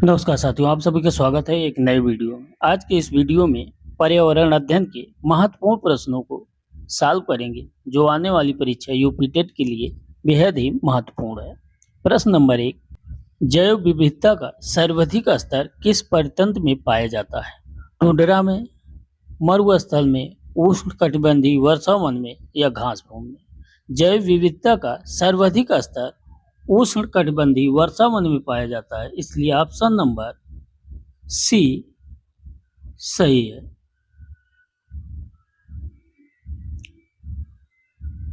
नमस्कार साथियों, आप सभी का स्वागत है एक नए वीडियो में। आज के इस वीडियो में पर्यावरण अध्ययन के महत्वपूर्ण प्रश्नों को सॉल्व करेंगे, जो आने वाली परीक्षा यूपी टेट के लिए बेहद ही महत्वपूर्ण है। प्रश्न नंबर 1, जैव विविधता का सर्वाधिक स्तर किस परितंत्र में पाया जाता है? टुंड्रा में, मरुस्थल में, उष्णकटिबंधीय वर्षावन में या घास भूमि में? जैव विविधता का सर्वाधिक स्तर उष्णकटिबंधीय वर्षावन में पाया जाता है, इसलिए ऑप्शन नंबर सी सही है।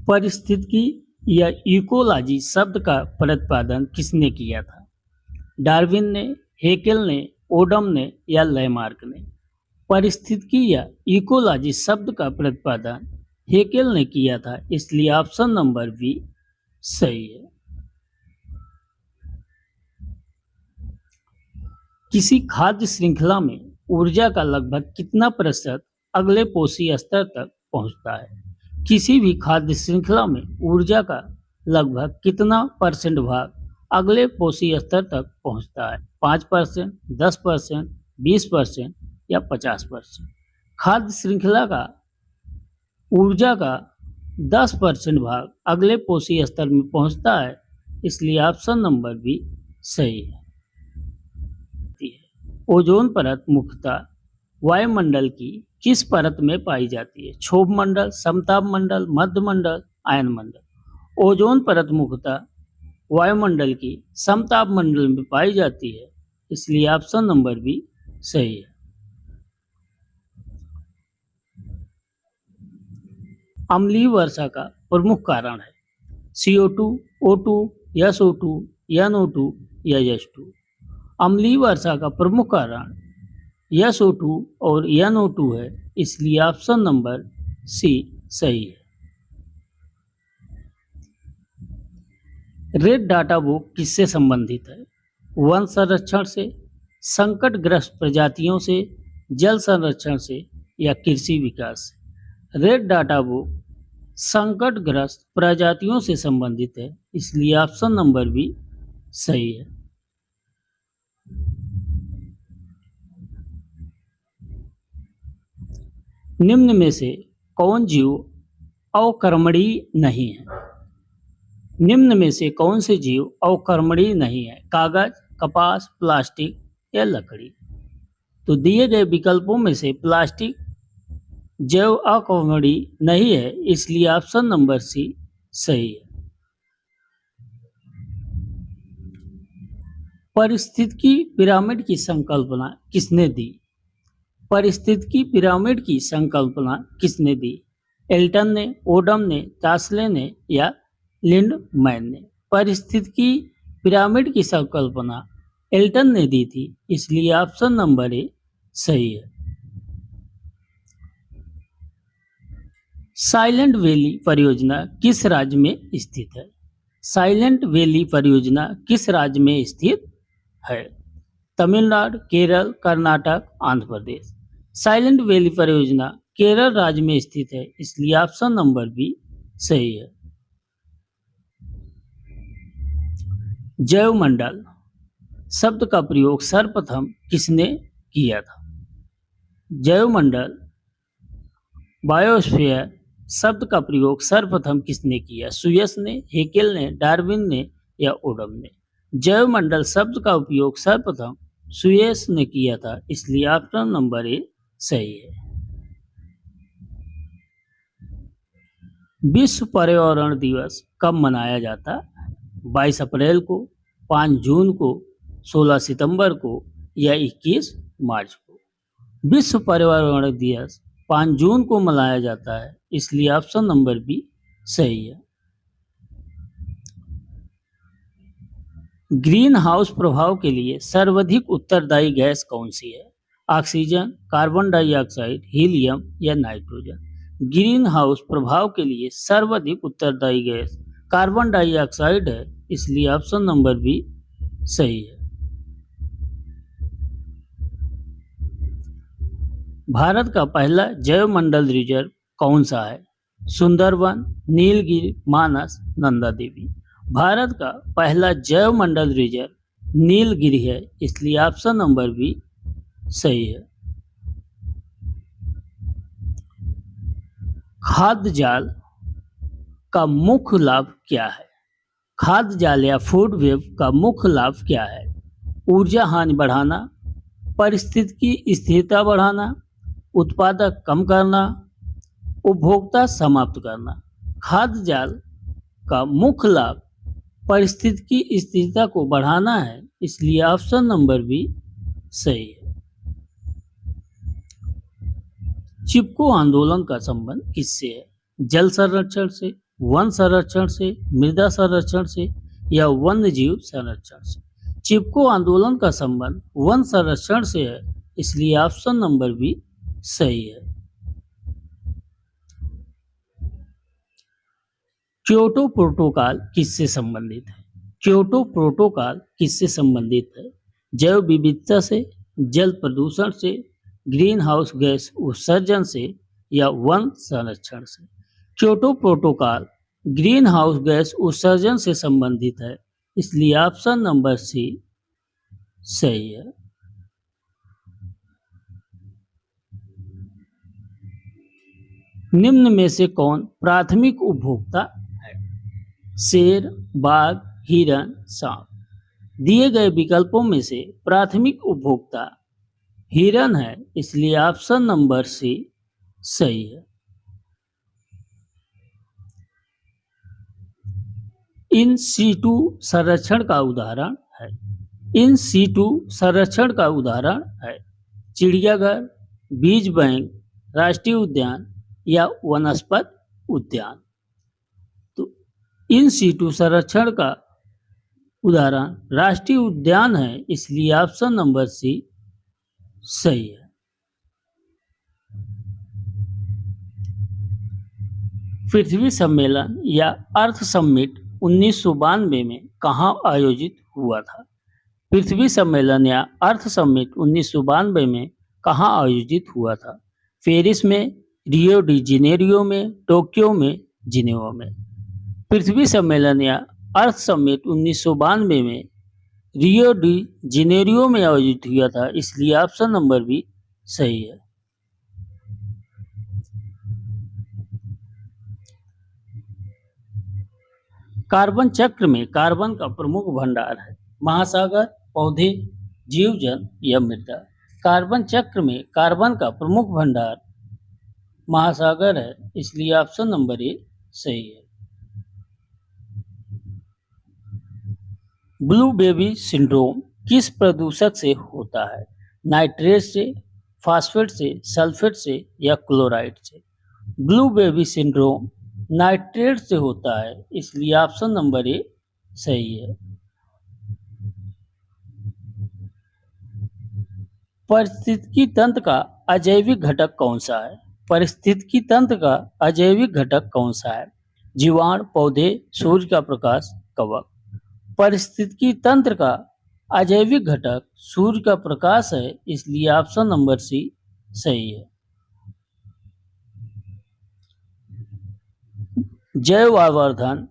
पारिस्थितिकी या इकोलॉजी शब्द का प्रतिपादन किसने किया था? डार्विन ने, हेकेल ने, ओडम ने या लैमार्क ने? पारिस्थितिकी या इकोलॉजी शब्द का प्रतिपादन हेकेल ने किया था, इसलिए ऑप्शन नंबर बी सही है। किसी खाद्य श्रृंखला में ऊर्जा का लगभग कितना प्रतिशत अगले पोषी स्तर तक पहुंचता है? किसी भी खाद्य श्रृंखला में ऊर्जा का लगभग कितना परसेंट भाग अगले पोषी स्तर तक पहुंचता है? 5%, 10%, 20% या 50%? खाद्य श्रृंखला का ऊर्जा का 10% भाग अगले पोषी स्तर में पहुंचता है, इसलिए ऑप्शन नंबर बी सही है। ओजोन परत मुख्यतः वायुमंडल की किस परत में पाई जाती है? क्षोभ मंडल, समताप मंडल, मध्य मंडल, आयन मंडल? ओजोन परत मुख्यतः वायुमंडल की समताप मंडल में पाई जाती है, इसलिए ऑप्शन नंबर बी सही है। अम्लीय वर्षा का प्रमुख कारण है CO2, O2, SO2, NO2 या H2? अम्लीय वर्षा का प्रमुख कारण SO2 और NO2 है, इसलिए ऑप्शन नंबर सी सही है। रेड डाटा बुक किससे संबंधित है? वन संरक्षण से, संकटग्रस्त प्रजातियों से, जल संरक्षण से या कृषि विकास से? रेड डाटा बुक संकटग्रस्त प्रजातियों से संबंधित है, इसलिए ऑप्शन नंबर बी सही है। निम्न में से कौन जीव अवकर्मणीय नहीं है? निम्न में से कौन से जीव अवकर्मणीय नहीं है? कागज, कपास, प्लास्टिक या लकड़ी? तो दिए गए विकल्पों में से प्लास्टिक जैव अवकर्मणीय नहीं है, इसलिए ऑप्शन नंबर सी सही है। पारिस्थितिकी पिरामिड की संकल्पना किसने दी? पारिस्थितिकी पिरामिड की संकल्पना किसने दी? एल्टन ने, ओडम ने, टास्ले ने या लिंडमैन ने? पारिस्थितिकी पिरामिड की संकल्पना एल्टन ने दी थी, इसलिए ऑप्शन नंबर ए सही है। साइलेंट वैली परियोजना किस राज्य में स्थित है? साइलेंट वैली परियोजना किस राज्य में स्थित है? तमिलनाडु, केरल, कर्नाटक, आंध्र प्रदेश? साइलेंट वैली परियोजना केरल राज्य में स्थित है, इसलिए ऑप्शन नंबर बी सही है। जैवमंडल शब्द का प्रयोग सर्वप्रथम किसने किया था? जैवमंडल बायोस्फीयर शब्द का प्रयोग सर्वप्रथम किसने किया? सुयस ने, हेकेल ने, डार्विन ने या ओडम ने? जैवमंडल शब्द का उपयोग सर्वप्रथम सुयस ने किया था, इसलिए ऑप्शन नंबर ए सही है। विश्व पर्यावरण दिवस कब मनाया जाता है? 22 अप्रैल को, 5 जून को, 16 सितंबर को या 21 मार्च को? विश्व पर्यावरण दिवस 5 जून को मनाया जाता है, इसलिए ऑप्शन नंबर बी सही है। ग्रीन हाउस प्रभाव के लिए सर्वाधिक उत्तरदायी गैस कौन सी है? ऑक्सीजन, कार्बन डाइऑक्साइड, हीलियम या नाइट्रोजन? ग्रीन हाउस प्रभाव के लिए सर्वाधिक उत्तरदायी गैस कार्बन डाइऑक्साइड है, इसलिए ऑप्शन नंबर बी सही है। भारत का पहला जैवमंडल रिजर्व कौन सा है? सुंदरवन, नीलगिरी, मानस, नंदा देवी? भारत का पहला जैवमंडल रिजर्व नीलगिरी है, इसलिए ऑप्शन नंबर बी सही है। खाद्य जाल का मुख्य लाभ क्या है? खाद्य जाल या फूड वेब का मुख्य लाभ क्या है? ऊर्जा हानि बढ़ाना, पारिस्थितिकी स्थिरता बढ़ाना, उत्पादक कम करना, उपभोक्ता समाप्त करना। खाद्य जाल का मुख्य लाभ पारिस्थितिकी स्थिरता को बढ़ाना है, इसलिए ऑप्शन नंबर बी सही है। चिपको आंदोलन का संबंध किससे है? जल संरक्षण से, वन संरक्षण से, मृदा संरक्षण से या वन्य जीव संरक्षण से? चिपको आंदोलन का संबंध वन संरक्षण से है, इसलिए ऑप्शन नंबर बी सही है। क्योटो प्रोटोकॉल किससे संबंधित है? क्योटो प्रोटोकॉल किससे संबंधित है? जैव विविधता से, जल प्रदूषण से, ग्रीन हाउस गैस उत्सर्जन से या वन संरक्षण से? Kyoto protocol green house gas उत्सर्जन से संबंधित है, इसलिए ऑप्शन नंबर सी सही है। निम्न में से कौन प्राथमिक उपभोक्ता है? शेर, बाघ, हिरण, सांप। दिए गए विकल्पों में से प्राथमिक उपभोक्ता हिरण है, इसलिए ऑप्शन नंबर सी सही है। इन सीटू संरक्षण का उदाहरण है। इन सीटू संरक्षण का उदाहरण है चिड़ियाघर, बीज बैंक, राष्ट्रीय उद्यान या वनस्पत उद्यान। तो इन सीटू संरक्षण का उदाहरण राष्ट्रीय उद्यान है, इसलिए ऑप्शन नंबर सी सही है। पृथ्वी सम्मेलन या अर्थ समिट 1992 में कहाँ आयोजित हुआ था? पृथ्वी सम्मेलन या अर्थ समिट 1992 में कहाँ आयोजित हुआ था? पेरिस में, रियो डी जेनेरियो में, टोक्यो में, जिनेवा में? पृथ्वी सम्मेलन या अर्थ समिट 1992 में रियो डी जेनेरियो में आयोजित हुआ था, इसलिए ऑप्शन नंबर बी सही है। कार्बन चक्र में कार्बन का प्रमुख भंडार है महासागर, पौधे, जीवजंत या मृदा? कार्बन चक्र में कार्बन का प्रमुख भंडार महासागर है, इसलिए ऑप्शन नंबर ए सही है। ब्लू बेबी सिंड्रोम किस प्रदूषक से होता है? नाइट्रेट से, फास्फेट से, सल्फेट से या क्लोराइड से? ब्लू बेबी सिंड्रोम नाइट्रेट से होता है, इसलिए ऑप्शन नंबर ए सही है। पारिस्थितिकी तंत्र का अजैविक घटक कौन सा है? पारिस्थितिकी तंत्र का अजैविक घटक कौन सा है? जीवाणु, पौधे, सूर्य का प्रकाश, कवक? पारिस्थितिकी तंत्र का अजैविक घटक सूर्य का प्रकाश है, इसलिए ऑप्शन नंबर सी सही है। जैव आवर्धन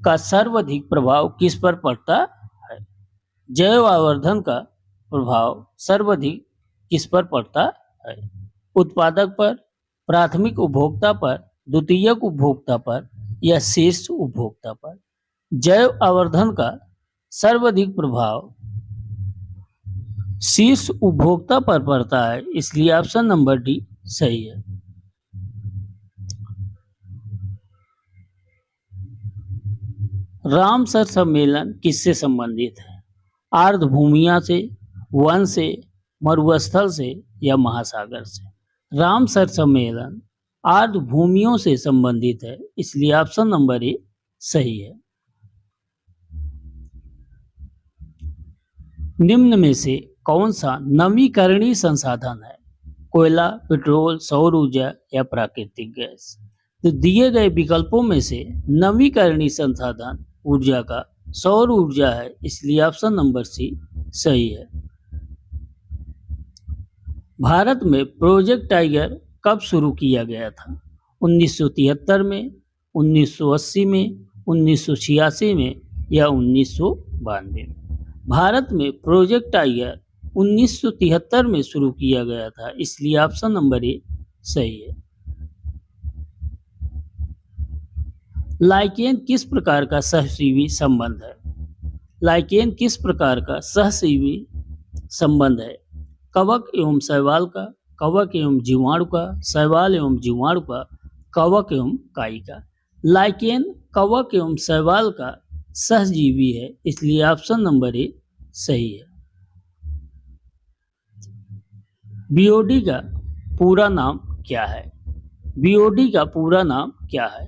का सर्वाधिक प्रभाव किस पर पड़ता है? जैव आवर्धन का प्रभाव सर्वाधिक किस पर पड़ता है? उत्पादक पर, प्राथमिक उपभोक्ता पर, द्वितीयक उपभोक्ता पर या शीर्ष उपभोक्ता पर? जैव आवर्धन का सर्वाधिक प्रभाव शीर्ष उपभोक्ता पर पड़ता है, इसलिए ऑप्शन नंबर डी सही है। रामसर सम्मेलन किससे संबंधित है? आर्द्रभूमियों से, वन से, मरुस्थल से या महासागर से? रामसर सम्मेलन आर्द्रभूमियों से संबंधित है, इसलिए ऑप्शन नंबर ए सही है। निम्न में से कौन सा नवीकरणीय संसाधन है? कोयला, पेट्रोल, सौर ऊर्जा या प्राकृतिक गैस? तो दिए गए विकल्पों में से नवीकरणीय संसाधन ऊर्जा का सौर ऊर्जा है, इसलिए ऑप्शन नंबर सी सही है। भारत में प्रोजेक्ट टाइगर कब शुरू किया गया था? 1973 में, 1980 में, 1986 में या 1992 में? भारत में प्रोजेक्ट टाइगर 1973 में शुरू किया गया था, इसलिए ऑप्शन नंबर ए सही है। लाइकेन किस प्रकार का सहजीवी संबंध है? लाइकेन किस प्रकार का सहजीवी संबंध है? कवक एवं शैवाल का, कवक एवं जीवाणु का, शैवाल एवं जीवाणु का, कवक एवं काई का? लाइकेन कवक एवं शैवाल का सहजीवी है, इसलिए ऑप्शन नंबर ए सही है। बीओडी का पूरा नाम क्या है? बीओडी का पूरा नाम क्या है?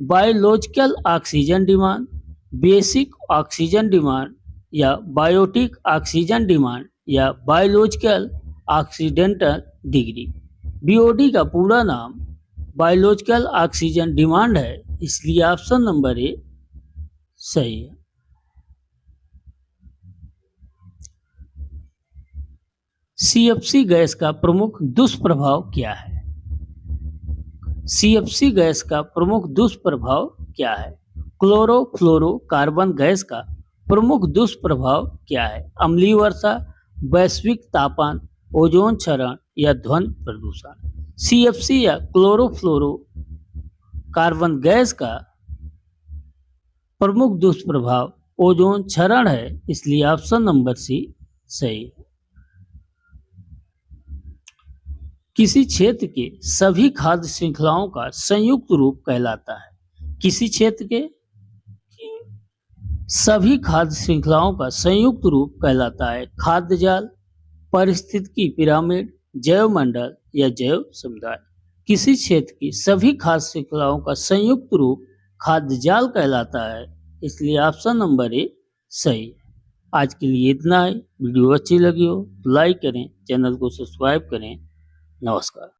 Biological oxygen demand, basic oxygen demand, या बायोटिक ऑक्सीजन डिमांड, या बायोलॉजिकल ऑक्सीडेंटल डिग्री? बीओडी का पूरा नाम बायोलॉजिकल ऑक्सीजन डिमांड है, इसलिए ऑप्शन नंबर ए सही है। सीएफसी गैस का प्रमुख दुष्प्रभाव क्या है? सीएफसी गैस का प्रमुख दुष्प्रभाव क्या है? क्लोरोफ्लोरोकार्बन गैस का प्रमुख दुष्प्रभाव क्या है? अम्लीय वर्षा, वैश्विक तापमान, ओजोन क्षरण, या ध्वनि प्रदूषण? सीएफसी या क्लोरोफ्लोरोकार्बन गैस का प्रमुख दुष्प्रभाव ओजोन क्षरण है, इसलिए ऑप्शन नंबर सी सही है। किसी क्षेत्र के सभी खाद्य श्रृंखलाओं का संयुक्त रूप कहलाता है? किसी क्षेत्र के सभी खाद्य श्रृंखलाओं का संयुक्त रूप कहलाता है खाद्य जाल, पारिस्थितिकी पिरामिड, जैव मंडल, या जैव समुदाय? किसी क्षेत्र की सभी खाद्य श्रृंखलाओं का संयुक्त रूप खाद्य जाल कहलाता है, इसलिए ऑप्शन नंबर ए सही है। आज के लिए इतना है। वीडियो अच्छी लगी हो तो लाइक करें, चैनल को सब्सक्राइब करें। नमस्कार।